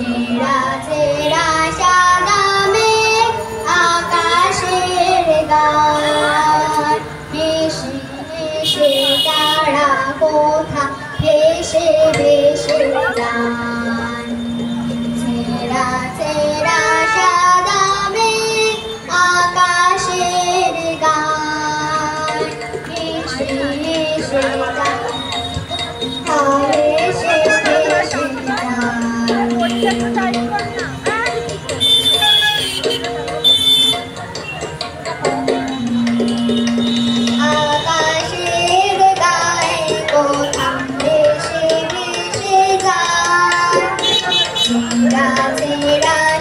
ছেঁড়া ছেঁড়া সাদা মেঘ আকাশের গায় ভেসে ভেসে তারা কোথা ভেসে ভেসে যায় ছেঁড়া ছেঁড়া সাদা মেঘ আকাশের গায় ভেসে ভেসে আকাশের গায়ে কোথা ভেসে ভেসে যায় ছেঁড়া ছেঁড়া